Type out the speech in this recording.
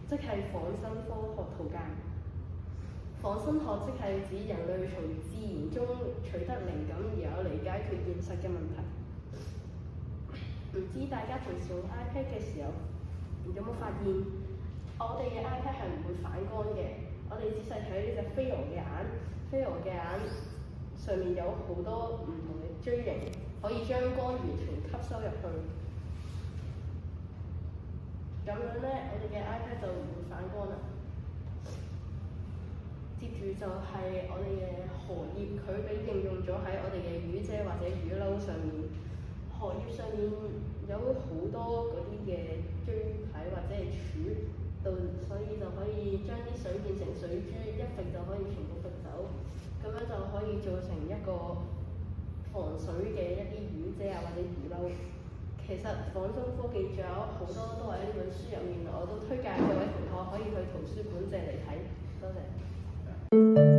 即係仿生科學圖鑑。仿生學即係指人類從自然中取得靈感，然後嚟解決現實嘅問題。唔知大家平時用 iPad 嘅時候有冇發現，我哋嘅 iPad 係唔會反光嘅。我哋仔細睇呢隻飛蛾嘅眼，飛蛾嘅眼上面有好多唔同嘅錐形，可以將光完全吸收入去。咁樣咧，我哋嘅 iPad 就唔會反光啦。接住就係我哋嘅荷葉，佢被應用咗喺我哋嘅雨遮或者雨褸上面。荷葉上面有好多嗰啲嘅錐體或者係柱，所以就可以將啲水變成水珠，一揈就可以全部揈走。咁樣就可以做成一個防水嘅一啲雨遮啊或者雨褸。其實仿生科技仲有好多都喺呢本書入面，我都推介各位同學可以去圖書館借嚟睇。多謝。